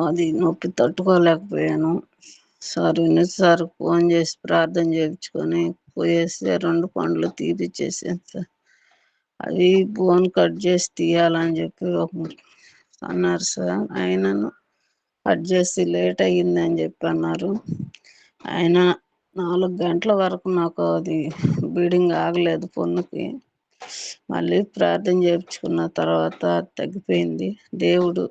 అది నొప్పి తట్టుకోలేకపోయాను. Sir sir phone చేసి ప్రార్థన చేయించుకొని పోయేసి 2 పండ్లు తీపిచ్చేసాను సార్. అవి బోన్ కట్ చేసి తీయాలని చెప్పి అన్నారు సార్. ఆయనను కట్ చేసి లేట్ అయ్యిందని చెప్పి అన్నారు. ఆయన 4 గంటల వరకు నాకు అది బ్లీడింగ్ ఆగలేదు పొన్నుకి. మళ్ళీ ప్రార్థన చేయించుకున్న తర్వాత తగ్గిపోయింది. దేవుడు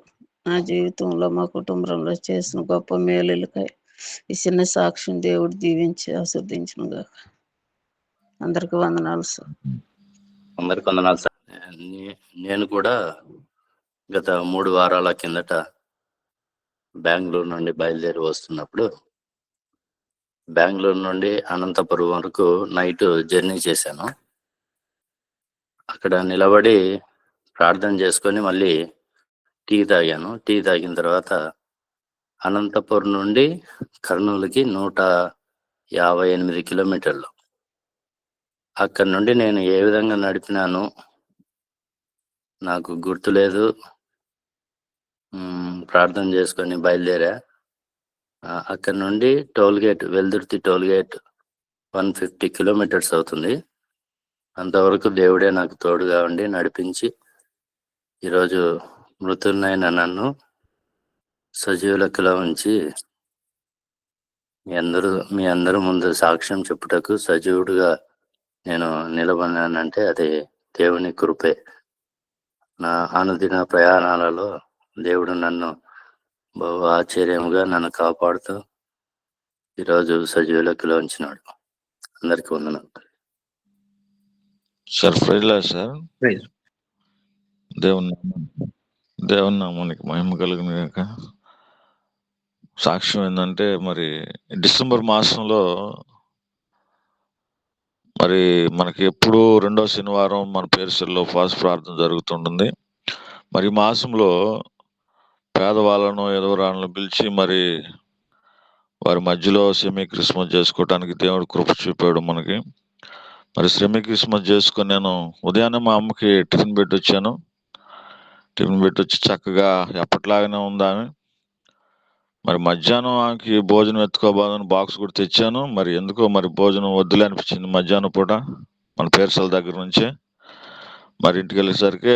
నా జీవితంలో మా కుటుంబంలో చేసిన గొప్ప మేలులకై ఈ చిన్న సాక్ష్యం దేవుడు దీవించి ఆశీర్వదించునుగాక. అందరికి వందనాలు సార్. అందరికి వందనాలు సార్. నేను కూడా గత 3 వారాల కిందట బెంగళూరు నుండి బయలుదేరి వస్తున్నప్పుడు బెంగళూరు నుండి అనంతపురం వరకు నైట్ జర్నీ చేశాను. అక్కడ నిలబడి ప్రార్థన చేసుకొని మళ్ళీ టీ తాగాను. టీ తాగిన తర్వాత అనంతపురం నుండి కర్నూలుకి 158 కిలోమీటర్లు. అక్కడి నుండి నేను ఏ విధంగా నడిపినాను నాకు గుర్తులేదు. ప్రార్థన చేసుకొని బయలుదేరా. అక్కడి నుండి టోల్గేట్ వెల్దుర్తి టోల్గేట్ 150 కిలోమీటర్స్ అవుతుంది. అంతవరకు దేవుడే నాకు తోడుగా ఉండి నడిపించి ఈరోజు మృతున్నైన నన్ను సజీవులకులో ఉంచి మీ అందరూ ముందు సాక్ష్యం చెప్పుటకు సజీవుడుగా నేను నిలబడినానంటే అది దేవుని కృపే. నా అనుదిన ప్రయాణాలలో దేవుడు నన్ను బహు ఆశ్చర్యముగా నన్ను కాపాడుతూ ఈరోజు సజీవులకులో ఉంచినాడు. అందరికీ వందనాలు సార్. సార్ దేవుని నామానికి మహిమ కలుగును గాక. సాక్ష్యం ఏంటంటే, మరి డిసెంబర్ మాసంలో మరి మనకి ఎప్పుడు 2వ శనివారం మన పేరుసల్లో ఫాస్ట్ ప్రార్థన జరుగుతుంటుంది. మరి ఈ మాసంలో పేదవాళ్ళను ఎదవరాలను పిలిచి మరి వారి మధ్యలో సెమీ క్రిస్మస్ చేసుకోవడానికి దేవుడు కృప చూపాడు మనకి. మరి సెమీ క్రిస్మస్ చేసుకొని నేను ఉదయాన్నే మా అమ్మకి టిఫిన్ పెట్టి వచ్చాను. టిఫిన్ పెట్టి వచ్చి చక్కగా ఎప్పటిలాగానే ఉందామె. మరి మధ్యాహ్నం ఆమెకి భోజనం ఎత్తుకోబోదని బాక్స్ కూడా తెచ్చాను. మరి ఎందుకో మరి భోజనం వద్దులే అనిపించింది మధ్యాహ్నం పూట మన పేరుసల దగ్గర నుంచి. మరి ఇంటికి వెళ్ళేసరికి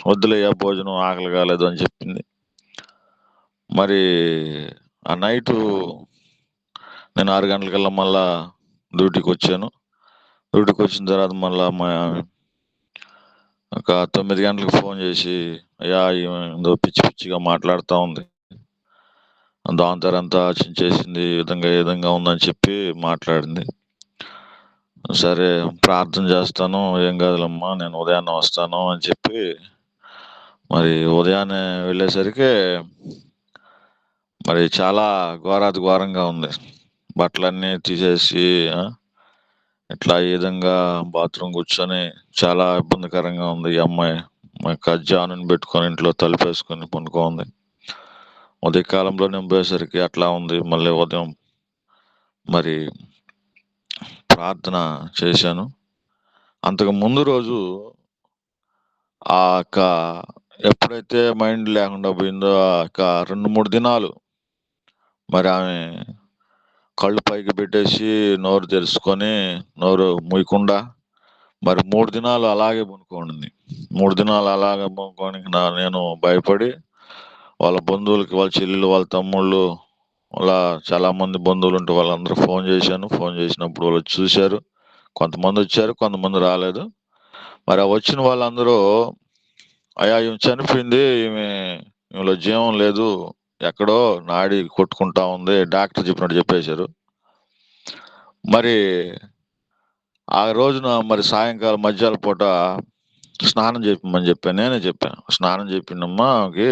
వద్దులయ్యా భోజనం ఆకలి కాలేదు అని చెప్పింది. మరి ఆ నైటు నేను 6 గంటలకల్లా మళ్ళా డ్యూటీకి వచ్చాను. డ్యూటీకి వచ్చిన తర్వాత మళ్ళా ఒక 9 గంటలకు ఫోన్ చేసి, అయ్యా ఏదో పిచ్చి పిచ్చిగా మాట్లాడుతూ ఉంది, దాంతరంతా చేసింది, ఈ విధంగా ఉందని చెప్పి మాట్లాడింది. సరే ప్రార్థన చేస్తాను, ఏం కాదులమ్మా నేను ఉదయాన్నే వస్తాను అని చెప్పి మరి ఉదయాన్నే వెళ్ళేసరికి మరి చాలా ఘోరాతి ఘోరంగా ఉంది. బట్టలన్నీ తీసేసి ఇట్లా ఈ విధంగా బాత్రూమ్ కూర్చొని చాలా ఇబ్బందికరంగా ఉంది. ఈ అమ్మాయి జానుని పెట్టుకొని ఇంట్లో తలుపేసుకొని పనుకోంది. ఉదయకాలంలో నేను పోయేసరికి అట్లా ఉంది. మళ్ళీ ఉదయం మరి ప్రార్థన చేశాను. అంతకు ముందు రోజు ఆ ఎప్పుడైతే మైండ్ లేకుండా పోయిందో 2-3 దినాలు మరి ఆమె కళ్ళు పైకి పెట్టేసి నోరు తెరుచుకొని నోరు మూయకుండా మరి 3 దినాలు అలాగే పనుకోండి. 3 దినాలు అలాగే పనుకొని నేను భయపడి వాళ్ళ బంధువులకి, వాళ్ళ చెల్లెలు, వాళ్ళ తమ్ముళ్ళు, అలా చాలా మంది బంధువులు ఉంటే వాళ్ళందరూ ఫోన్ చేశాను. ఫోన్ చేసినప్పుడు వాళ్ళు చూశారు. కొంతమంది వచ్చారు, కొంతమంది రాలేదు. మరి ఆ వచ్చిన వాళ్ళందరూ, అయ్యా ఈమె చనిపోయింది, ఈమెలో జీవం లేదు, ఎక్కడో నాడి కొట్టుకుంటా ఉంది, డాక్టర్ చెప్పినట్టు చెప్పేశారు. మరి ఆ రోజున మరి సాయంకాలం మధ్యాహ్నం పూట స్నానం చెప్పమని చెప్పాను. నేనే చెప్పాను, స్నానం చెప్పిందమ్మా ఆమెకి,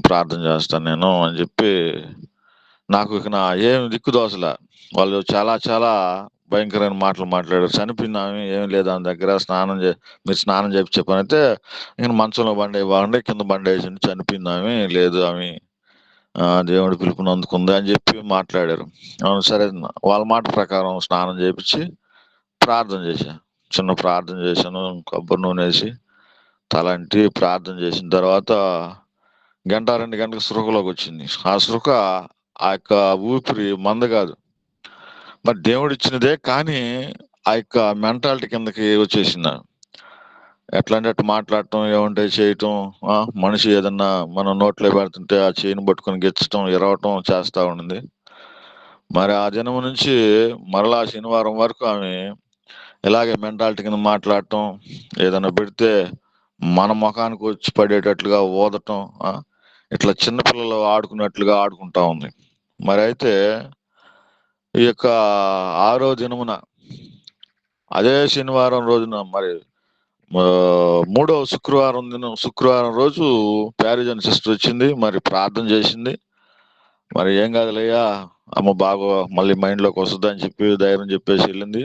ప్రార్థన చేస్తాను నేను అని చెప్పి. నాకు ఇక ఏమి దిక్కు దోసలా. వాళ్ళు చాలా చాలా భయంకరమైన మాటలు మాట్లాడారు. చనిపోయింది ఆమె, ఏం లేదు ఆమె దగ్గర, మీరు స్నానం చేసి చెప్పని అయితే ఇక మంచంలో బండి కింద బండి వేసింది, చనిపోయింది ఆమె, లేదు ఆమె దేవుడి పిలుపుని అందుకుంది అని చెప్పి మాట్లాడారు. అవును సరే, వాళ్ళ మాట ప్రకారం స్నానం చేపించి ప్రార్థన చేశాను. చిన్న ప్రార్థన చేశాను. కొబ్బరి నూనె వేసి తలంటి ప్రార్థన చేసిన తర్వాత 2 గంటలకు సృహలోకి వచ్చింది. ఆ సృహ ఆ యొక్క ఊపిరి మంద కాదు, మరి దేవుడు ఇచ్చినదే, కానీ ఆ యొక్క మెంటాలిటీ కిందకి వచ్చేసింది. ఎట్లా అంటే అట్లా మాట్లాడటం, ఏమంటే చేయటం, మనిషి ఏదన్నా మనం నోట్లో పెడుతుంటే ఆ చేయిని పట్టుకొని గెచ్చటం, ఇరవటం చేస్తా ఉండింది. మరి ఆ దినం నుంచి మరలా శనివారం వరకు ఆమె ఇలాగే మెంటాలిటీ కింద మాట్లాడటం, ఏదైనా పెడితే మన ముఖానికి వచ్చి పడేటట్లుగా ఊదటం, ఇట్లా చిన్నపిల్లలు ఆడుకున్నట్లుగా ఆడుకుంటా ఉంది. మరి అయితే ఈ యొక్క 6వ దినమున అదే శనివారం రోజున మరి 3వ శుక్రవారం రోజు ప్యారిజన్ సిస్టర్ వచ్చింది, మరి ప్రార్థన చేసింది. మరి ఏం కాదులయ్యా, అమ్మ బాగా మళ్ళీ మైండ్లోకి వస్తుంది అని చెప్పి ధైర్యం చెప్పేసి వెళ్ళింది.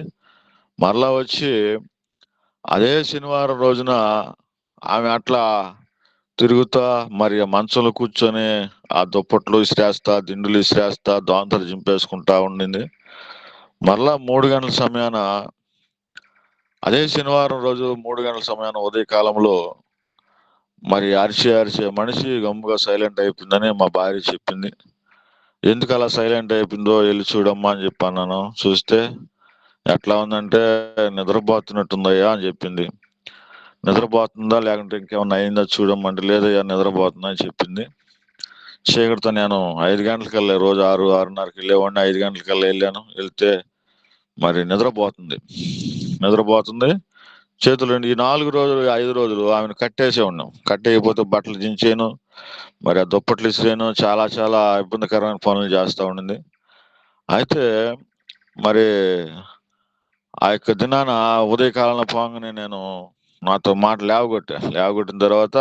మరలా వచ్చి అదే శనివారం రోజున ఆమె అట్లా తిరుగుతా మరి ఆ మంచంలో కూర్చొని ఆ దుప్పట్లు ఇసిరేస్తా, దిండులు ఇసిరేస్తా, దోంతలు చింపేసుకుంటా ఉండింది. మరలా 3 గంటల సమయాన, అదే శనివారం రోజు 3 గంటల సమయాన ఉదయకాలంలో మరి అరిచే మనిషి గమ్ముగా సైలెంట్ అయిపోయిందని మా భార్య చెప్పింది. ఎందుకు అలా సైలెంట్ అయిపోయిందో వెళ్ళి చూడమ్మా అని చెప్పి అన్నాను. చూస్తే ఎట్లా ఉందంటే నిద్రపోతున్నట్టుందయ్యా అని చెప్పింది. నిద్రపోతుందా లేకుంటే ఇంకేమన్నా అయిందా చూడమంటే, లేదయ్యా నిద్రపోతుందా అని చెప్పింది. చీకటితో నేను 5 గంటలకల్లా, రోజు 6:30కి వెళ్ళేవాడిని, 5 గంటలకల్లా వెళ్ళాను. వెళ్తే మరి నిద్రపోతుంది. చేతులు ఈ 4 రోజులు 5 రోజులు ఆమెను కట్టేసే ఉన్నాం. కట్టేయకపోతే బట్టలు దించాను, మరి ఆ దుప్పట్లు ఇసిరాను, చాలా చాలా ఇబ్బందికరమైన పనులు చేస్తూ ఉండింది. అయితే మరి ఆ యొక్క దినాన ఉదయకాలంలో పోగానే నేను నాతో మాట లేవగొట్టిన తర్వాత,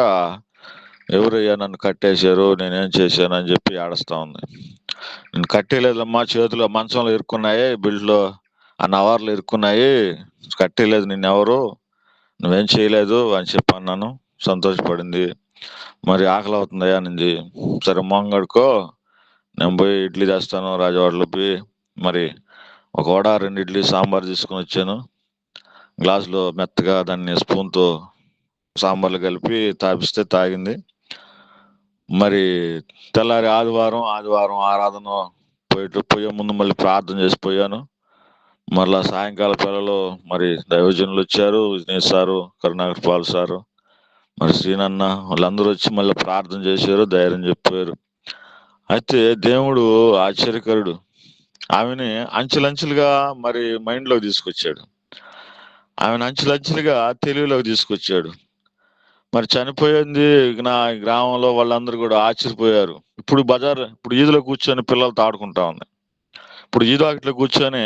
ఎవరయ్యా నన్ను కట్టేశారు, నేనేం చేశాను అని చెప్పి ఏడుస్తా ఉంది. నేను కట్టేయలేదమ్మా, చేతులు మంచంలో ఇరుక్కున్నాయి, బెల్ట్లో ఆ నవార్లు ఇరుక్కున్నాయి, కట్టేయలేదు నిన్నెవరు, నువ్వేం చేయలేదు అని చెప్పి అన్నాను. సంతోషపడింది. మరి ఆకలి అవుతుందయ్యా అనింది. సరే మొంగడుకో, నేను పోయి ఇడ్లీ తెస్తాను రాజవాడలో పోయి, మరి ఒక వడ 2 ఇడ్లీ సాంబార్ తీసుకొని వచ్చాను. గ్లాసులో మెత్తగా దాన్ని స్పూన్తో సాంబార్లు కలిపి తాపిస్తే తాగింది. మరి తెల్లారి ఆదివారం ఆరాధన పోయే ముందు మళ్ళీ ప్రార్థన చేసిపోయాను. మరలా సాయంకాల పిల్లలు మరి దైవజనులు వచ్చారు, విజయ్ సారు, కరుణాకర్ పాల్ సారు, మరి శ్రీనన్న, వాళ్ళందరూ వచ్చి మళ్ళీ ప్రార్థన చేశారు, ధైర్యం చెప్పారు. అయితే దేవుడు ఆశ్చర్యకరుడు. ఆమెని అంచెలంచెలుగా మరి మైండ్లోకి తీసుకొచ్చాడు. ఆమెను అంచెలంచెలుగా తెలివిలోకి తీసుకొచ్చాడు. మరి చనిపోయింది నా గ్రామంలో వాళ్ళందరూ కూడా ఆశ్చర్యపోయారు. ఇప్పుడు ఈదులో కూర్చొని పిల్లలతో ఆడుకుంటా ఉంది. ఇప్పుడు ఈదాకిట్లో కూర్చొని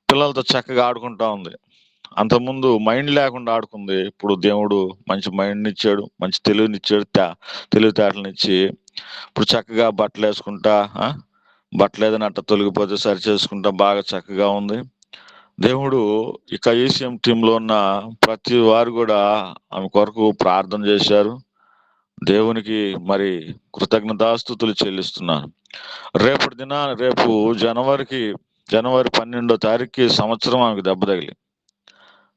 పిల్లలతో చక్కగా ఆడుకుంటా ఉంది. అంతకుముందు మైండ్ లేకుండా ఆడుకుంది. ఇప్పుడు దేవుడు మంచి మైండ్ని ఇచ్చాడు, మంచి తెలివినిచ్చాడు, తెలివితేటలనిచ్చి ఇప్పుడు చక్కగా బట్టలు వేసుకుంటా, బట్టలు ఏదైనా అట్ట తొలగిపోతే సరి చేసుకుంటా బాగా చక్కగా ఉంది. దేవుడు ఇక ఈసీఎం టీంలో ఉన్న ప్రతి వారు కూడా ఆమె కొరకు ప్రార్థన చేశారు. దేవునికి మరి కృతజ్ఞతాస్తుతులు చెల్లిస్తున్నాను. రేపు జనవరి 12వ తారీఖుకి సంవత్సరం ఆమెకు దెబ్బ తగిలి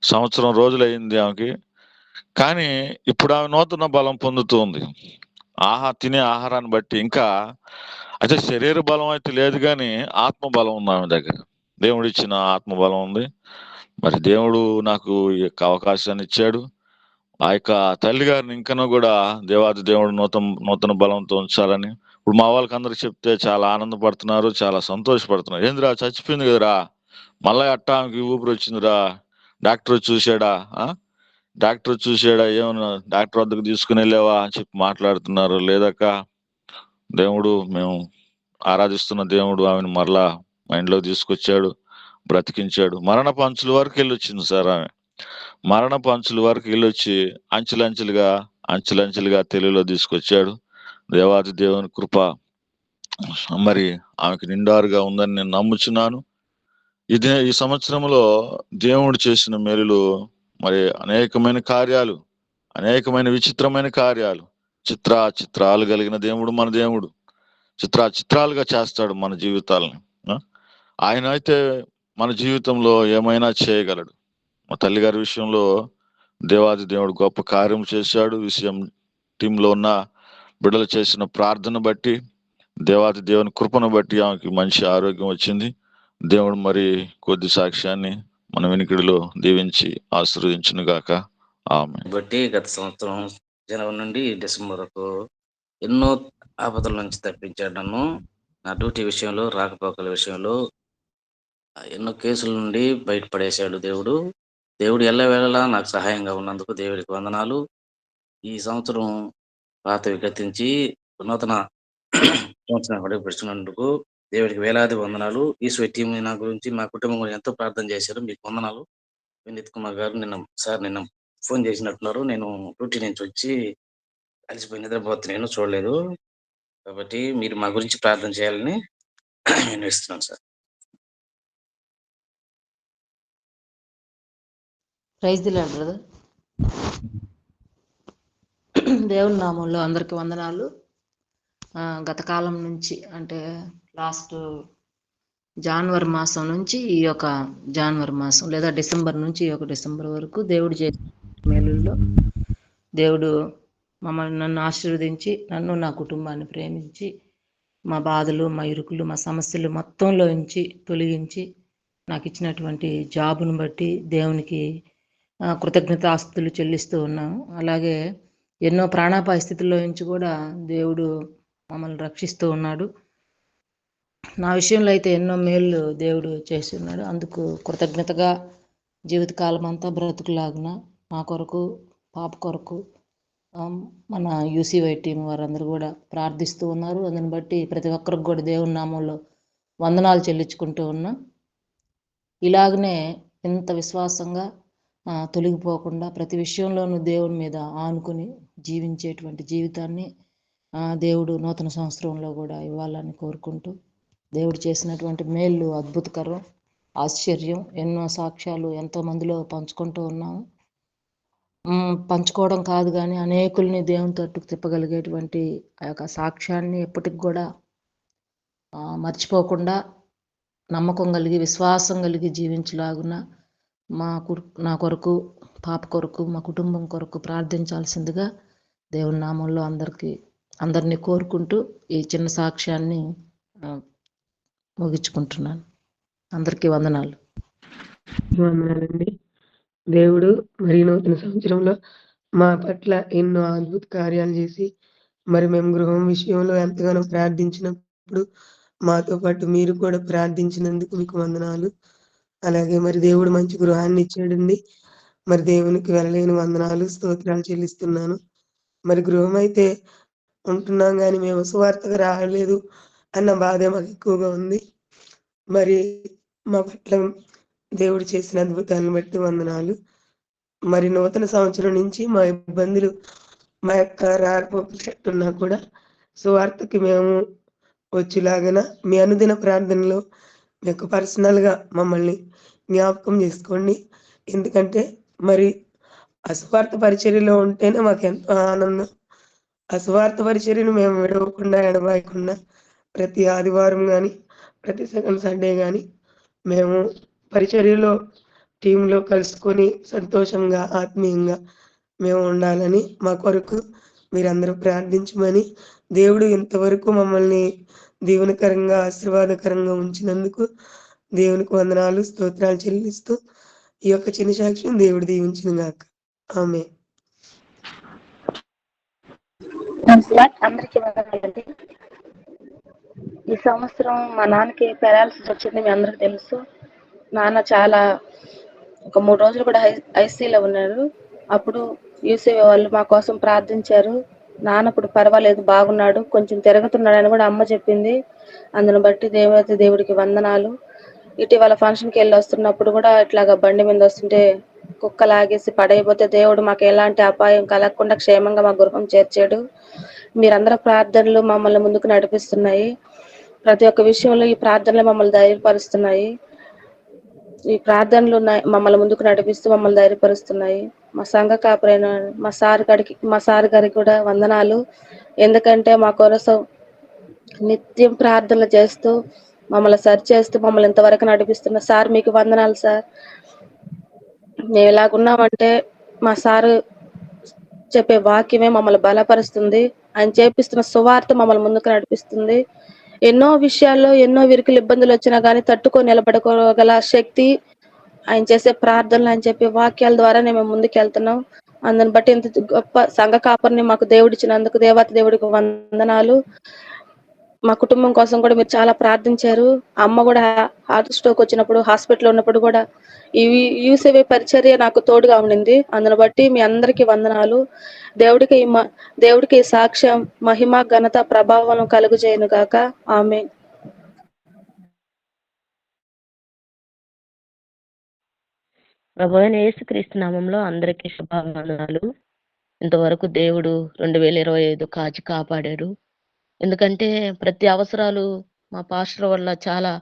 సంవత్సరం రోజులు అయింది ఆమెకి. కానీ ఇప్పుడు ఆమె నూతన బలం పొందుతుంది తినే ఆహారాన్ని బట్టి. ఇంకా అయితే శరీర బలం అయితే లేదు, కానీ ఆత్మ బలం ఉంది ఆమె దగ్గర. దేవుడు ఇచ్చిన ఆత్మ బలం ఉంది. మరి దేవుడు నాకు ఈ యొక్క అవకాశాన్ని ఇచ్చాడు. ఆ యొక్క తల్లి గారిని ఇంకనూ కూడా దేవాది దేవుడు నూతన బలంతో ఉంచాలని ఇప్పుడు మా వాళ్ళకి అందరికి చెప్తే చాలా ఆనందపడుతున్నారు, చాలా సంతోషపడుతున్నారు. ఏందిరా చచ్చిపోయింది కదరా, మళ్ళా అట్టా ఆమెకి ఊపిరి వచ్చిందిరా, డాక్టర్ చూసాడా, ఏమన్నా డాక్టర్ వద్దకు తీసుకుని వెళ్ళావా అని చెప్పి మాట్లాడుతున్నారు. లేదక్క, మేము ఆరాధిస్తున్న దేవుడు ఆమెను మరలా మైండ్లో తీసుకొచ్చాడు, బ్రతికించాడు. మరణపు అంచుల వరకు వెళ్ళొచ్చింది సార్. ఆమె మరణపు అంచుల వరకు వెళ్ళొచ్చి అంచెలంచెలుగా తెలుగులో తీసుకొచ్చాడు. దేవాది దేవుని కృప మరి ఆమెకి నిండారుగా ఉందని నేను నమ్ముచున్నాను. ఈ సంవత్సరంలో దేవుడు చేసిన మేలులు మరి అనేకమైన కార్యాలు, అనేకమైన విచిత్రమైన కార్యాలు, చిత్రాలు కలిగిన దేవుడు మన దేవుడు. చిత్రాలుగా చేస్తాడు మన జీవితాలను. ఆయన అయితే మన జీవితంలో ఏమైనా చేయగలడు. మా తల్లిగారి విషయంలో దేవాది దేవుడు గొప్ప కార్యం చేశాడు. విషయం టీంలో ఉన్న బిడ్డలు చేసిన ప్రార్థన బట్టి, దేవాతి దేవుని కృపను బట్టి ఆమెకి మంచి ఆరోగ్యం వచ్చింది. దేవుడు మరి కొద్ది సాక్ష్యాన్ని మన వెనుకడిలో దీవించి ఆశీర్వదించును గాక. ఆమె బట్టి గత సంవత్సరం జనవరి నుండి డిసెంబర్ వరకు ఎన్నో ఆపదల నుంచి తప్పించాడు నన్ను. నా డ్యూటీ విషయంలో, రాకపోకల విషయంలో ఎన్నో కేసుల నుండి బయటపడేశాడు దేవుడు. దేవుడు ఎల్లవేళలా నాకు సహాయంగా ఉన్నందుకు దేవుడికి వందనాలు. ఈ సంవత్సరం పాతవి గతించి నూతన సంవత్సరం అడుగుపెడుతున్నందుకు దేవుడికి వేలాది వందనాలు. ఈ టీం నా గురించి, మా కుటుంబం గురించి ఎంతో ప్రార్థన చేశారు. మీకు వందనాలు. వినీత్ కుమార్ గారు నిన్న ఫోన్ చేసినట్టున్నారు. నేను డ్యూటీ నుంచి వచ్చి అలసిపోయి నిద్రపోతున్నాను, చూడలేదు. కాబట్టి మీరు మా గురించి ప్రార్థన చేయాలని నేను ఇస్తున్నాను sir. Praise the lord brother. దేవుని నామంలో అందరికి వందనాలు. గత కాలం నుంచి అంటే లాస్ట్ జనవరి మాసం నుంచి ఈ యొక్క జనవరి మాసం లేదా డిసెంబర్ నుంచి ఈ యొక్క డిసెంబర్ వరకు దేవుడు చేసిన మేలుల్లో దేవుడు నన్ను ఆశీర్వదించి, నన్ను నా కుటుంబాన్ని ప్రేమించి, మా బాధలు, మా ఇరుకులు, మా సమస్యలు మొత్తంలోంచి తొలగించి నాకు ఇచ్చినటువంటి జాబును బట్టి దేవునికి కృతజ్ఞతాస్తుతులు చెల్లిస్తూ ఉన్నాము. అలాగే ఎన్నో ప్రాణాపాయ స్థితిలో నుంచి కూడా దేవుడు మమ్మల్ని రక్షిస్తూ ఉన్నాడు. నా విషయంలో అయితే ఎన్నో మేళ్ళు దేవుడు చేసి ఉన్నాడు. అందుకు కృతజ్ఞతగా జీవితకాలం అంతా బ్రతుకులాగున మా కొరకు, పాప కొరకు, మన యూసీవై టీం వారందరూ కూడా ప్రార్థిస్తూ ఉన్నారు. అందుని బట్టి ప్రతి ఒక్కరికి కూడా దేవుని నామంలో వందనాలు చెల్లించుకుంటూ ఉన్నాం. ఇలాగనే ఇంత విశ్వాసంగా తొలగిపోకుండా ప్రతి విషయంలోనూ దేవుని మీద ఆనుకుని జీవించేటువంటి జీవితాన్ని దేవుడు నూతన సంవత్సరంలో కూడా ఇవ్వాలని కోరుకుంటూ, దేవుడు చేసినటువంటి మేళ్ళు అద్భుతకరం, ఆశ్చర్యం, ఎన్నో సాక్ష్యాలు ఎంతో మందిలో పంచుకుంటూ ఉన్నాము. పంచుకోవడం కాదు కానీ అనేకుల్ని దేవుని తట్టుకు తిప్పగలిగేటువంటి ఆ యొక్క సాక్ష్యాన్ని ఎప్పటికి కూడా మర్చిపోకుండా నమ్మకం కలిగి, విశ్వాసం కలిగి జీవించలాగున నా కొరకు, పాప కొరకు, మా కుటుంబం కొరకు ప్రార్థించాల్సిందిగా దేవుని నామంలో అందరినీ కోరుకుంటూ ఈ చిన్న సాక్ష్యాన్ని ముగించుకుంటున్నాను. అందరికీ వందనాలు. వందనాలండి. దేవుడు మరి నూతన సంవత్సరంలో మా పట్ల ఎన్నో అద్భుత కార్యాలు చేసి, మరి మేము గృహం విషయంలో ఎంతగానో ప్రార్థించినప్పుడు మాతో పాటు మీరు కూడా ప్రార్థించినందుకు మీకు వందనాలు. అలాగే మరి దేవుడు మంచి గృహాన్ని ఇచ్చాడండి. మరి దేవునికి వెళ్ళలేని వందనాలు, స్తోత్రాలు చెల్లిస్తున్నాను. మరి గృహం అయితే ఉంటున్నాం కానీ మేము సువార్తగా రాలేదు అన్న బాధ మాకు ఎక్కువగా ఉంది. మరి మా పట్ల దేవుడు చేసిన అద్భుతాలను బట్టి వందనాలు. మరి నూతన సంవత్సరం నుంచి మా ఇబ్బందులు, మా యొక్క రాకపోతున్నా కూడా సువార్తకి మేము వచ్చేలాగన మీ అనుదిన ప్రార్థనలో మీకు పర్సనల్గా మమ్మల్ని జ్ఞాపకం చేసుకోండి. ఎందుకంటే మరి అస్వార్థ పరిచర్యలో ఉంటేనే మాకు ఎంతో ఆనందం. అస్వార్థ పరిచర్యను మేము విడవకుండా, ఎడబాయకుండా ప్రతి ఆదివారం కానీ, ప్రతి సెకండ్ సండే కానీ మేము పరిచర్యలో టీంలో కలుసుకొని సంతోషంగా, ఆత్మీయంగా మేము ఉండాలని మా కొరకు మీరందరూ ప్రార్థించమని, దేవుడు ఇంతవరకు మమ్మల్ని దీవెనకరంగా, ఆశీర్వాదకరంగా ఉంచినందుకు దేవునికి వందనాలు, స్తోత్రాలు చెల్లిస్తూ ఈ యొక్క చిన్న సాక్ష్యం దేవుడు దీవించిన గాక. ఆమె. అందరికీ వందనాలండి. ఈ సంవత్సరం మా నాన్నకి పెరాలసిస్ వచ్చింది, మీ అందరికి తెలుసు. నాన్న చాలా ఒక 3 రోజులు కూడా ఐసీలో ఉన్నారు. అప్పుడు యూసీవీ వాళ్ళు మా కోసం ప్రార్థించారు. నాన్న ఇప్పుడు పర్వాలేదు, బాగున్నాడు, కొంచెం తిరుగుతున్నాడని కూడా అమ్మ చెప్పింది. అందును బట్టి దేవుడికి వందనాలు. ఇటీవల ఫంక్షన్కి వెళ్ళి వస్తున్నప్పుడు కూడా ఇట్లాగా బండి మీద వస్తుంటే కుక్క లాగేసి పడైపోతే దేవుడు మాకు ఎలాంటి అపాయం కలగకుండా క్షేమంగా మా గృహం చేర్చాడు. మీరందరూ ప్రార్థనలు మమ్మల్ని ముందుకు నడిపిస్తున్నాయి. ప్రతి ఒక్క విషయంలో ఈ ప్రార్థనలు మమ్మల్ని ధైర్యపరుస్తున్నాయి. ఈ ప్రార్థనలు మమ్మల్ని ముందుకు నడిపిస్తూ మమ్మల్ని ధైర్యపరుస్తున్నాయి. మా సంఘ కాపురైన మా సార్ గారికి కూడా వందనాలు. ఎందుకంటే మా కోసం నిత్యం ప్రార్థనలు చేస్తూ మమ్మల్ని సరి చేస్తూ మమ్మల్ని ఇంతవరకు నడిపిస్తున్న సార్ మీకు వందనాలు సార్. మేము ఎలాగున్నామంటే మా సారు చెప్పే వాక్యమే మమ్మల్ని బలపరుస్తుంది. ఆయన చేపిస్తున్న సువార్త మమ్మల్ని ముందుకు నడిపిస్తుంది. ఎన్నో విషయాల్లో ఎన్నో విరుకులు ఇబ్బందులు వచ్చినా గానీ తట్టుకొని నిలబడుకోగల శక్తి ఆయన చేసే ప్రార్థనలు, ఆయన చెప్పే వాక్యాల ద్వారానే మేము ముందుకెళ్తున్నాం. అందుని బట్టి ఇంత గొప్ప సంఘ కాపరిని మాకు దేవుడిచ్చినందుకు దేవాతి దేవుడికి వందనాలు. మా కుటుంబం కోసం కూడా మీరు చాలా ప్రార్థించారు. అమ్మ కూడా హార్ట్ స్ట్రోక్ వచ్చినప్పుడు హాస్పిటల్ ఉన్నప్పుడు కూడా ఈ యూసేవే పరిచర్య నాకు తోడుగా ఉండింది. అందుని బట్టి మీ అందరికీ వందనాలు. దేవుడికి ఈ దేవుడికి ఈ సాక్ష్యం మహిమ ఘనత ప్రభావం కలుగుజేయను గాక. ఆమేన్. ప్రభువైన యేసుక్రీస్తు నామంలో అందరికీ శుభావందనాలు. ఇంతవరకు దేవుడు 2025 కాచి కాపాడాడు. ఎందుకంటే ప్రతి అవసరాలు మా పాస్టర్ వల్ల చాలా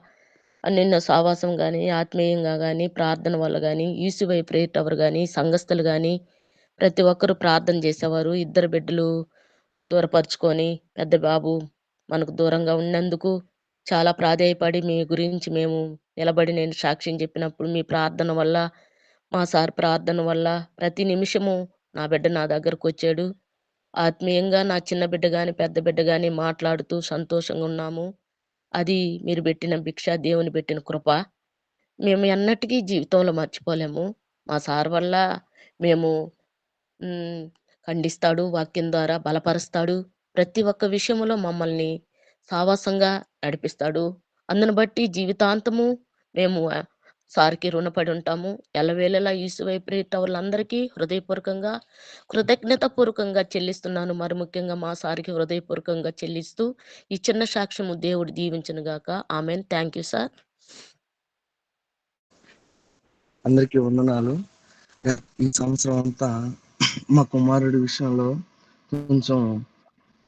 నిన్న సావాసం కానీ, ఆత్మీయంగా కానీ, ప్రార్థన వల్ల కానీ, ఈసువై ప్రేయర్ టవర్ కానీ, సంఘస్థులు కానీ ప్రతి ఒక్కరూ ప్రార్థన చేసేవారు. 2 బిడ్డలు దూరపరుచుకొని పెద్ద బాబు మనకు దూరంగా ఉన్నందుకు చాలా ప్రాధేయపడి మీ గురించి మేము నిలబడి నేను సాక్ష్యం చెప్పినప్పుడు మీ ప్రార్థన వల్ల, మా సార్ ప్రార్థన వల్ల ప్రతి నిమిషము నా బిడ్డ నా దగ్గరకు వచ్చాడు. ఆత్మీయంగా నా చిన్న బిడ్డ గాని, పెద్ద బిడ్డ గాని మాట్లాడుతూ సంతోషంగా ఉన్నాము. అది మీరు పెట్టిన భిక్ష, దేవుని పెట్టిన కృప. మేము ఎన్నటికీ జీవితంలో మర్చిపోలేము. మా సార్ వల్ల మేము హ్మ్. ఖండిస్తాడు. వాక్యం ద్వారా బలపరుస్తాడు. ప్రతి ఒక్క విషయంలో మమ్మల్ని సావాసంగా నడిపిస్తాడు. అందును బట్టి జీవితాంతము మేము సార్‌కి రుణపడి ఉంటాము. ఎల్లవేళలా యేసువై ప్రేయర్ టవర్లందరికీ హృదయపూర్వకంగా, కృతజ్ఞతాపూర్వకంగా చెల్లిస్తున్నాను. మరి ముఖ్యంగా మా సార్‌కి హృదయపూర్వకంగా చెల్లిస్తూ ఈ చిన్న సాక్ష్యము దేవుడు దీవించును గాక. ఆమేన్. Thank you sir. అందరికీ వందనాలు. ఈ సంవత్సరం అంతా మా కుమారుడి విషయంలో కొంచెం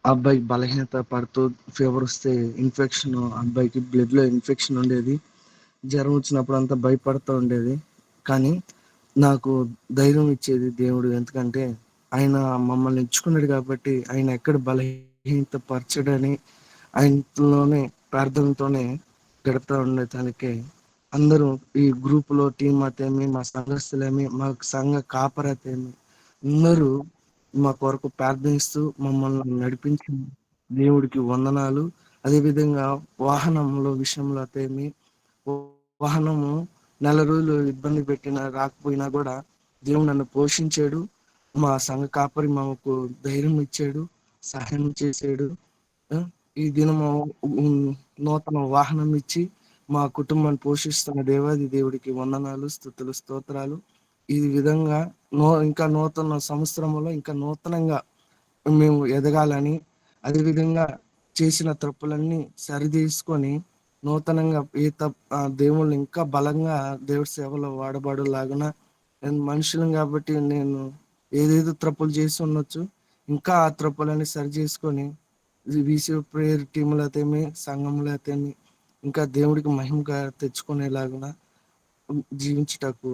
అబ్బాయికి బలహీనత పడుతూ ఫీవర్ వస్తే ఇన్ఫెక్షన్, అబ్బాయికి బ్లడ్ లో ఇన్ఫెక్షన్ ఉండేది. జ్వరం వచ్చినప్పుడు అంతా భయపడుతూ ఉండేది. కానీ నాకు ధైర్యం ఇచ్చేది దేవుడు. ఎందుకంటే ఆయన మమ్మల్ని ఎంచుకున్నాడు కాబట్టి ఆయన ఎక్కడ బలహీనత పరచడని ఆయనలోనే ప్రార్థనతోనే గడుపుతూ ఉండేదానికి అందరూ ఈ గ్రూపులో టీం అతేమి, మా సంఘస్థులేమి, మా సంఘ కాపరతేమి అందరూ మా కొరకు ప్రార్థిస్తూ మమ్మల్ని నడిపించిన దేవుడికి వందనాలు. అదేవిధంగా వాహనంలో విషయంలో అతేమి, వాహనము నెల రోజులు ఇబ్బంది పెట్టినా రాకపోయినా కూడా దేవుడు నన్ను పోషించాడు. మా సంఘ కాపరి మాకు ధైర్యం ఇచ్చాడు, సహాయం చేశాడు. ఈ దినము నూతన వాహనం ఇచ్చి మా కుటుంబాన్ని పోషిస్తున్న దేవాది దేవుడికి వందనాలు, స్తుతులు, స్తోత్రాలు. ఈ విధంగా ఇంకా నూతన సంవత్సరంలో ఇంకా నూతనంగా మేము ఎదగాలని, అదేవిధంగా చేసిన తప్పులన్నీ సరిదీసుకొని నూతనంగా దేవుళ్ళు ఇంకా బలంగా దేవుడి సేవలో వాడబడలాగున, నేను మనుషులం కాబట్టి నేను ఏదేదో తప్పులు చేసి ఉండొచ్చు, ఇంకా ఆ తప్పులన్నీ సరి చేసుకొని వీసీ ప్రేయర్ టీములు అయితేమి, సంఘంలో అయితేమి ఇంకా దేవుడికి మహిమగా తెచ్చుకునేలాగున జీవించుటకు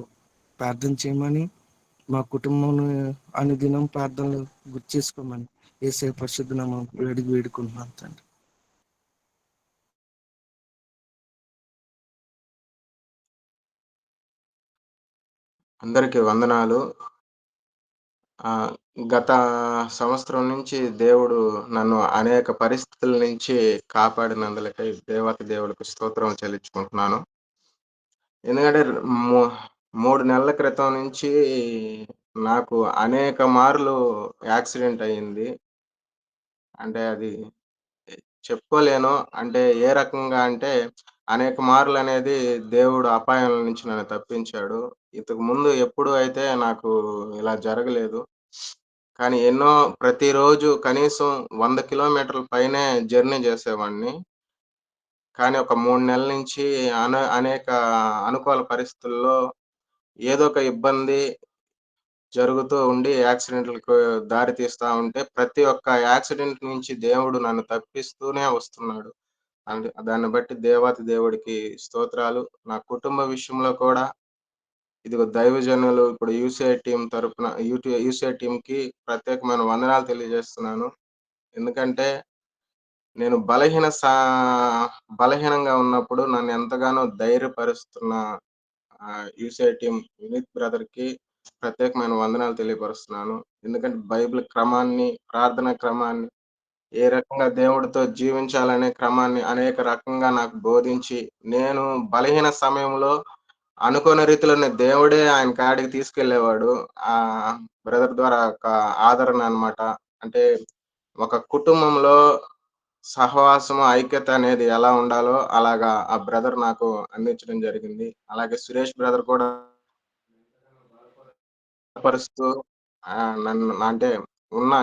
ప్రార్థన చేయమని, మా కుటుంబం అనుదినం ప్రార్థనలు గుర్తు చేసుకోమని యేసయ్య పరిశుద్ధ నామములో అడిగి వేడుకుంటున్నాను తండ్రి. అందరికీ వందనాలు. గత సంవత్సరం నుంచి దేవుడు నన్ను అనేక పరిస్థితుల నుంచి కాపాడినందులకై దేవాతి దేవుడికి స్తోత్రం చెల్లించుకుంటున్నాను. ఎందుకంటే 3 నెలల క్రితం నుంచి నాకు అనేక మార్లు యాక్సిడెంట్ అయింది. అంటే అది చెప్పుకోలేను. అంటే ఏ రకంగా అంటే అనేక మార్లనేది దేవుడు అపాయాల నుంచి నన్ను తప్పించాడు. ఇంతకు ముందు ఎప్పుడు అయితే నాకు ఇలా జరగలేదు. కానీ ప్రతిరోజు కనీసం 100 కిలోమీటర్ల పైనే జర్నీ చేసేవాడిని. కానీ ఒక 3 నెలల నుంచి అనేక అనుకూల పరిస్థితుల్లో ఏదో ఒక ఇబ్బంది జరుగుతూ ఉండి యాక్సిడెంట్‌లకు దారి తీస్తా ఉంటే, ప్రతి ఒక్క యాక్సిడెంట్ నుంచి దేవుడు నన్ను తప్పిస్తూనే వస్తున్నాడు. దాన్ని బట్టి దేవాతి దేవుడికి స్తోత్రాలు. నా కుటుంబ విషయంలో కూడా ఇదిగో దైవజనులు ఇప్పుడు యూసీఐ టీమ్ తరపున యూసీఐ టీమ్‌కి ప్రత్యేకమైన వందనాలు తెలియజేస్తున్నాను. ఎందుకంటే నేను బలహీనంగా ఉన్నప్పుడు నన్ను ఎంతగానో ధైర్యపరుస్తున్న యూసీఐ టీమ్ వినీత్ బ్రదర్‌కి ప్రత్యేకమైన వందనాలు తెలియపరుస్తున్నాను. ఎందుకంటే బైబిల్ క్రమాన్ని, ప్రార్థన క్రమాన్ని ఏ రకంగా దేవుడితో జీవించాలనే క్రమాన్ని అనేక రకంగా నాకు బోధించి, నేను బలహీన సమయంలో అనుకోని రీతిలోనే దేవుడే ఆయన కాడికి తీసుకెళ్ళేవాడు. బ్రదర్ ద్వారా ఒక ఆదరణ అన్నమాట. అంటే ఒక కుటుంబంలో సహవాసము, ఐక్యత అనేది ఎలా ఉండాలో అలాగా ఆ బ్రదర్ నాకు అందించడం జరిగింది. అలాగే సురేష్ బ్రదర్ కూడా బలపరుస్తూ నన్ను అంటే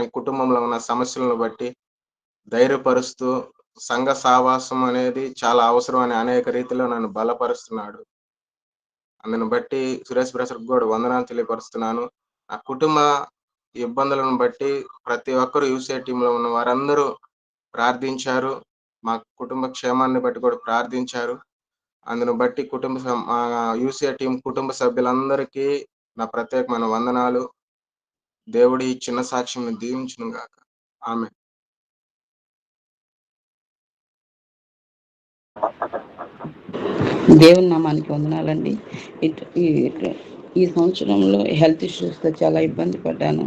ఈ కుటుంబంలో ఉన్న సమస్యలను బట్టి ధైర్యపరుస్తూ, సంఘ సావాసం అనేది చాలా అవసరం అని అనేక రీతిలో నన్ను బలపరుస్తున్నాడు. అందుని బట్టి సురేష్ బ్రదర్‌కి గూడా వందనాలు తెలియపరుస్తున్నాను. నా కుటుంబ ఇబ్బందులను బట్టి ప్రతి ఒక్కరు యూసే టీమ్‌లో ఉన్న వారందరూ ప్రార్థించారు. మా కుటుంబ క్షేమాన్ని బట్టి కూడా ప్రార్థించారు. అందును బట్టి యూసే టీమ్ కుటుంబ సభ్యులందరికీ నా ప్రత్యేకమైన వందనాలు. దేవుడు ఈ చిన్న సాక్ష్యంని దీవించును గాక. ఆమేన్. దేవుని నామానికి వందనాలండి. ఈ సంవత్సరంలో హెల్త్ ఇష్యూస్తో చాలా ఇబ్బంది పడ్డాను.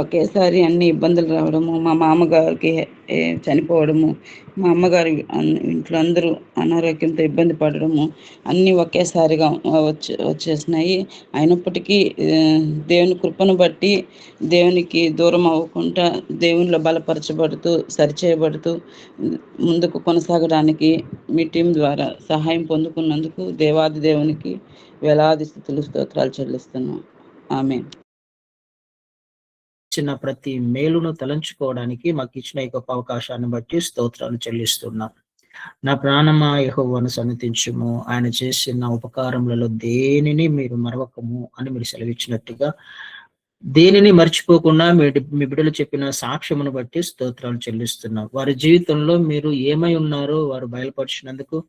ఒకేసారి అన్ని ఇబ్బందులు రావడము, మా మామగారికి చనిపోవడము, మా అమ్మగారి ఇంట్లో అందరూ అనారోగ్యంతో ఇబ్బంది పడడము అన్నీ ఒకేసారిగా వచ్చేసినాయి. అయినప్పటికీ దేవుని కృపను బట్టి దేవునికి దూరం అవ్వకుండా దేవునిలో బలపరచబడుతూ సరిచేయబడుతూ ముందుకు కొనసాగడానికి మీ టీం ద్వారా సహాయం పొందుకున్నందుకు దేవాది దేవునికి వేలాది స్తుతులు స్తోత్రాలు చెల్లిస్తున్నాం. ఆమేన్. ఇచ్చిన ప్రతి మేలును తలంచుకోవడానికి మాకు ఇచ్చిన ఈ గొప్ప అవకాశాన్ని బట్టి స్తోత్రాలు చెల్లిస్తున్నాం. నా ప్రాణమా యెహోవాను సన్నిధించుము, ఆయన చేసిన ఉపకారములలో దేనిని మీరు మరవకము అని మీరు సెలవిచ్చినట్టుగా దేనిని మర్చిపోకుండా మీ బిడ్డలు చెప్పిన సాక్ష్యమును బట్టి స్తోత్రాలు చెల్లిస్తున్నాం. వారి జీవితంలో మీరు ఏమై ఉన్నారో వారు బయలుపరిచినందుకు,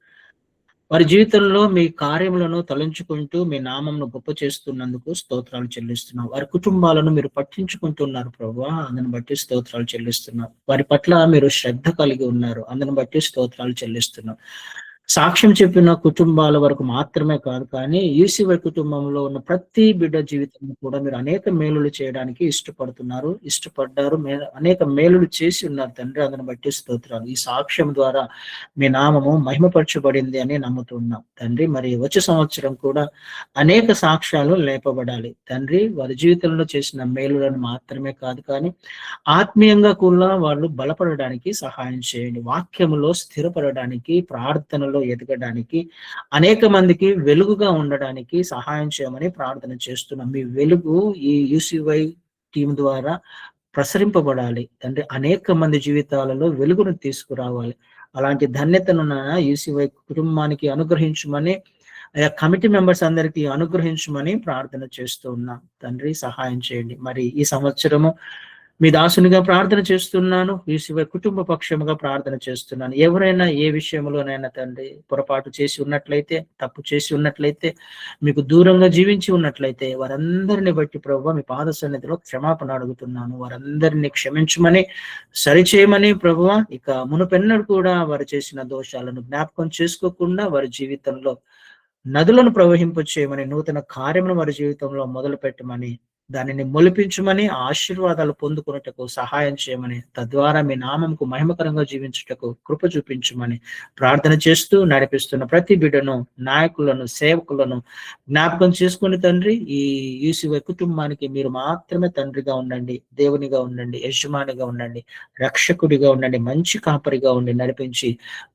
వారి జీవితంలో మీ కార్యములను తలంచుకుంటూ మీ నామంను గొప్ప చేస్తున్నందుకు స్తోత్రాలు చెల్లిస్తున్నాం. వారి కుటుంబాలను మీరు పట్టించుకుంటున్నారు ప్రభువా, అందుని బట్టి స్తోత్రాలు చెల్లిస్తున్నాం. వారి పట్ల మీరు శ్రద్ధ కలిగి ఉన్నారు, అందుని బట్టి స్తోత్రాలు చెల్లిస్తున్నాం. సాక్ష్యం చెప్పిన కుటుంబాల వరకు మాత్రమే కాదు, కానీ యూసీవై కుటుంబంలో ఉన్న ప్రతి బిడ్డ జీవితంలో కూడా మీరు అనేక మేలులు చేయడానికి ఇష్టపడ్డారు, అనేక మేలులు చేసి ఉన్నారు తండ్రి. అందుని బట్టి స్తోత్రాలు. ఈ సాక్ష్యం ద్వారా మీ నామము మహిమపరచబడింది అని నమ్ముతున్నాం తండ్రి. మరి వచ్చే సంవత్సరం కూడా అనేక సాక్ష్యాలు లేపబడాలి తండ్రి. వారి జీవితంలో చేసిన మేలులను మాత్రమే కాదు, కానీ ఆత్మీయంగా కూడా వాళ్ళు బలపడడానికి సహాయం చేయండి. వాక్యములో స్థిరపడడానికి, ప్రార్థనలో ఎదగడానికి, అనేక మందికి వెలుగుగా ఉండడానికి సహాయం చేయమని ప్రార్థన చేస్తున్నాం. మీ వెలుగు ఈ యూసీవై టీం ద్వారా ప్రసరింపబడాలి తండ్రి. అనేక మంది జీవితాలలో వెలుగును తీసుకురావాలి. అలాంటి ధన్యతను యూసీవై కుటుంబానికి అనుగ్రహించమని, కమిటీ మెంబర్స్ అందరికీ అనుగ్రహించమని ప్రార్థన చేస్తూ ఉన్నాం తండ్రి. సహాయం చేయండి. మరి ఈ సంవత్సరము మీ దాసునిగా ప్రార్థన చేస్తున్నాను, యూసీవై కుటుంబ పక్షముగా ప్రార్థన చేస్తున్నాను. ఎవరైనా ఏ విషయంలోనైనా తండ్రి పొరపాటు చేసి ఉన్నట్లయితే, తప్పు చేసి ఉన్నట్లయితే, మీకు దూరంగా జీవించి ఉన్నట్లయితే వారందరిని బట్టి ప్రభువా మీ పాద సన్నిధిలో క్షమాపణ అడుగుతున్నాను. వారందరినీ క్షమించమని, సరిచేయమని ప్రభువా. ఇక మునుపెన్నడు కూడా వారు చేసిన దోషాలను జ్ఞాపకం చేసుకోకుండా వారి జీవితంలో నదులను ప్రవహింపచేయమని, నూతన కార్యమును వారి జీవితంలో మొదలు పెట్టమని, దానిని మొలిపించమని, ఆశీర్వాదాలు పొందుకున్నటకు సహాయం చేయమని, తద్వారా మీ నామంకు మహిమకరంగా జీవించుటకు కృప చూపించమని ప్రార్థన చేస్తూ నడిపిస్తున్న ప్రతి బిడ్డను, నాయకులను, సేవకులను జ్ఞాపకం చేసుకుని తండ్రి, ఈ యూసీవై కుటుంబానికి మీరు మాత్రమే తండ్రిగా ఉండండి, దేవునిగా ఉండండి, యజమానిగా ఉండండి, రక్షకుడిగా ఉండండి, మంచి కాపరిగా ఉండి నడిపించి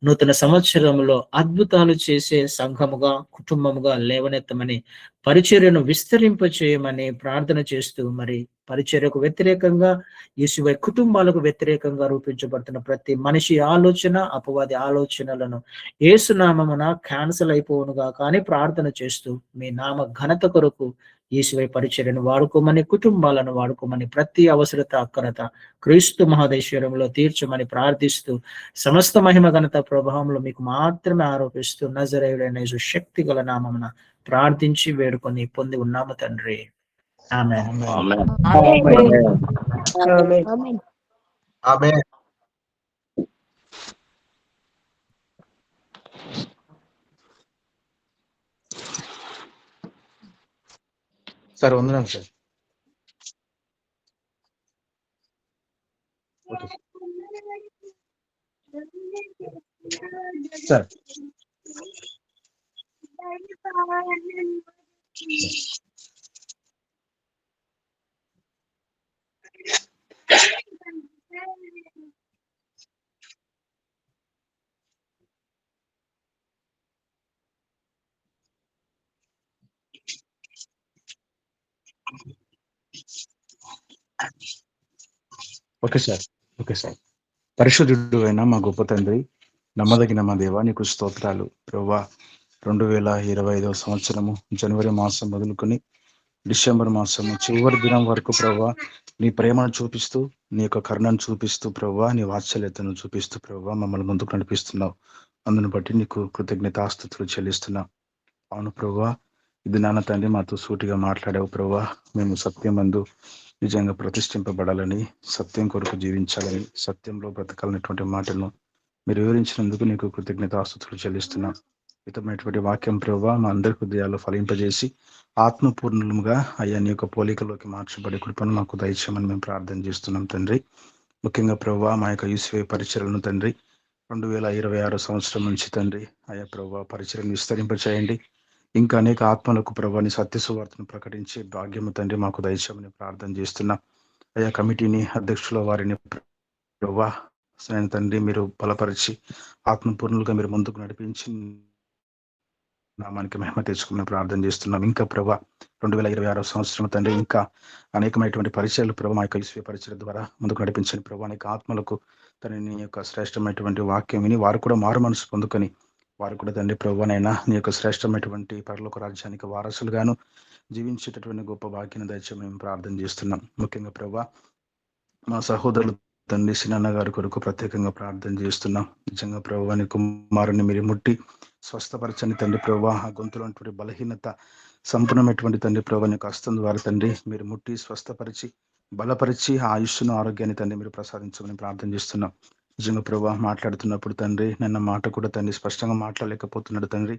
నూతన సంవత్సరంలో అద్భుతాలు చేసే సంఘముగా, కుటుంబముగా లేవనెత్తమని, పరిచర్యను విస్తరింపచేయమని ప్రార్థన చేస్తూ, మరి పరిచర్యకు వ్యతిరేకంగా, యూసీవై కుటుంబాలకు వ్యతిరేకంగా రూపించబడుతున్న ప్రతి మనిషి ఆలోచన, అపవాది ఆలోచనలను యేసునామమున క్యాన్సల్ అయిపోవునుగా కానీ ప్రార్థన చేస్తూ, మీ నామ ఘనత కొరకు యూసీవై పరిచర్యను వాడుకోమని, కుటుంబాలను వాడుకోమని, ప్రతి అవసరత అక్కరత క్రీస్తు మహాదేశ్వరంలో తీర్చమని ప్రార్థిస్తూ, సమస్త మహిమ ఘనత ప్రభావంలో మీకు మాత్రమే ఆరోపిస్తూ, నజరేయుడైన యేసు శక్తి గల నామమున ప్రార్థించి వేడుకొని పొంది ఉన్నాము తండ్రి. ఆమేన్. ఆమేన్. సార్ వందనాలు sir. Okay. Sir okay sir. Okay sir. పరిశుద్ధుడు అయిన మా గొప్ప తండ్రి, నమ్మదగిన మా దేవా, నీకు స్తోత్రాలు ప్రభువా. 2025 సంవత్సరము జనవరి మాసం మొదలుకొని డిసెంబర్ మాసము చివరి దినం వరకు ప్రభువా నీ ప్రేమను చూపిస్తూ, నీ యొక్క కరుణను చూపిస్తూ ప్రభువా, నీ వాత్సల్యతను చూపిస్తూ ప్రభువా మమ్మల్ని ముందుకు నడిపిస్తున్నావు. అందును బట్టి నీకు కృతజ్ఞతాస్తుతులు చెల్లిస్తున్నాం. అవును ప్రభువా, ఇది నాన్న తండ్రి మాతో సూటిగా మాట్లాడావు ప్రభువా. మేము సత్యమందు నిజంగా ప్రతిష్ఠింపబడాలని, సత్యం కొరకు జీవించాలని, సత్యంలో బ్రతకాలనేటువంటి మాటలను మీరు వివరించినందుకు నీకు కృతజ్ఞతాస్తుతులు చెల్లిస్తున్నాం. హితమైనటువంటి వాక్యం ప్రభువా మా అందరి హృదయాల్లో ఫలింపజేసి ఆత్మపూర్ణముగా అయ్యా నీ యొక్క పోలికలోకి మార్చబడే కృపను మాకు దయచేయమని మేము ప్రార్థన చేస్తున్నాం తండ్రి. ముఖ్యంగా ప్రభువా మా యొక్క యూస్వే పరిచయలను తండ్రి 2026 సంవత్సరం నుంచి తండ్రి అయ్యా ప్రభువా పరిచయను విస్తరింపచేయండి. ఇంకా అనేక ఆత్మలకు ప్రభువాని సత్య సువార్తను ప్రకటించే భాగ్యము తండ్రి మాకు దయచేయమని ప్రార్థన చేస్తున్నాం. అయ్యా కమిటీని, అధ్యక్షుల వారిని ప్రభువా తండ్రి మీరు బలపరిచి ఆత్మపూర్ణులుగా మీరు ముందుకు నడిపించి నామానికి మహిమ తెచ్చుకుని ప్రార్థన చేస్తున్నాం. ఇంకా ప్రభా 2026 సంవత్సరం తండ్రి ఇంకా అనేకమైనటువంటి పరిచయాలు ప్రభు మా యొక్క ఈశ్వర పరిచయం ద్వారా ముందుకు నడిపించండి ప్రభు. అనేక ఆత్మలకు తన నీ యొక్క శ్రేష్టమైనటువంటి వాక్యం విని వారు కూడా మారు మనసు పొందుకొని వారు కూడా తండ్రి ప్రభువనైనా నీ యొక్క శ్రేష్టమైనటువంటి పరలోక రాజ్యానికి వారసులుగాను జీవించేటటువంటి గొప్ప భాగ్యాన్ని దయచేసి మేము ప్రార్థన చేస్తున్నాం. ముఖ్యంగా ప్రభా మా సహోదరులు తండ్రి సినన్న గారి కొరకు ప్రత్యేకంగా ప్రార్థన చేస్తున్నాం. నిజంగా ప్రభువాని కుమారుని మీరు ముట్టి స్వస్థపరచని తండ్రి ప్రభా, ఆ గొంతులో బలహీనత సంపూర్ణమైనటువంటి తండ్రి ప్రభాని యొక్క హస్తం ద్వారా తండ్రి మీరు ముట్టి స్వస్థపరిచి బలపరిచి ఆ ఆయుష్ను ఆరోగ్యాన్ని తండ్రి మీరు ప్రసాదించమని ప్రార్థన చేస్తున్నాం. నిజంగా ప్రభా మాట్లాడుతున్నప్పుడు తండ్రి నిన్న మాట కూడా తండ్రి స్పష్టంగా మాట్లాడలేకపోతున్నాడు తండ్రి.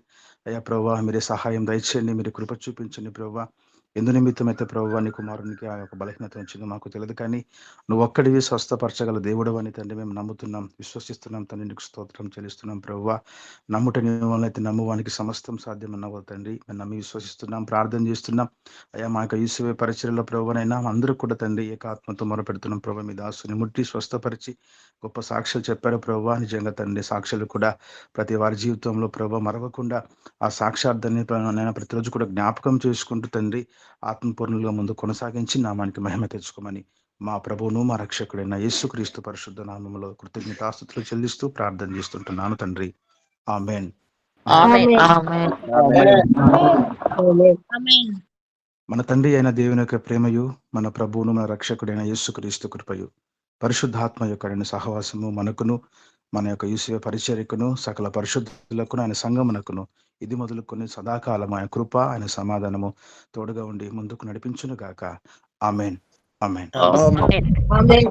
అయ్యా ప్రభా మీరే సహాయం దయచేయండి, మీరు కృప చూపించండి ప్రభా. ఎందు నిమిత్తం అయితే ప్రభావ నీ కుమారునికి ఆ యొక్క బలహీనత వచ్చిందో మాకు తెలియదు, కానీ నువ్వు ఒక్కడివి స్వస్థపరచగల దేవుడు అని తండ్రి మేము నమ్ముతున్నాం, విశ్వసిస్తున్నాం తండ్రి. నీకు స్తోత్రం చెల్లిస్తున్నాం ప్రభువా. నమ్ముట నీ వలన అయితే నమ్మువానికి సమస్తం సాధ్యమన్నావు తండ్రి. మేము నమ్మి విశ్వసిస్తున్నాం, ప్రార్థన చేస్తున్నాం. అయ్యా మా యొక్క ఈశ్వర పరిచర్యలో ప్రభువనైనా అందరూ కూడా తండ్రి ఏకాత్మతో మొరపెడుతున్నాం ప్రభావ. మీ దాసుని ముట్టి స్వస్థపరిచి గొప్ప సాక్ష్యాలు చెప్పారు ప్రభువా. నిజంగా తండ్రి సాక్ష్యాలు కూడా ప్రతి వారి జీవితంలో ప్రభావ మరవకుండా ఆ సాక్షార్థాన్ని ప్రతిరోజు కూడా జ్ఞాపకం చేసుకుంటూ తండ్రి ఆత్మపూర్ణులుగా ముందు కొనసాగించి నామానికి మహిమ తెచ్చుకోమని మా ప్రభువును మా రక్షకుడైన యేసుక్రీస్తు పరిశుద్ధ నామములో కృతజ్ఞతాస్తుతులు చెల్లిస్తూ ప్రార్థన చేస్తుంటున్నాను తండ్రి. ఆమేన్. మన తండ్రి అయిన దేవుని యొక్క ప్రేమయు, మన ప్రభువును మన రక్షకుడైన యేసుక్రీస్తు కృపయు, పరిశుద్ధాత్మ యొక్క సహవాసము మనకును మన యొక్క యేసు పరిచర్యకును సకల పరిశుద్ధులకును ఆయన సంఘమునకును ఇది మొదలుకొని సదాకాలం ఆయన కృప ఆయన సమాధానము తోడుగా ఉండి ముందుకు నడిపించును గాక. ఆమేన్. ఆమేన్. ఆమేన్.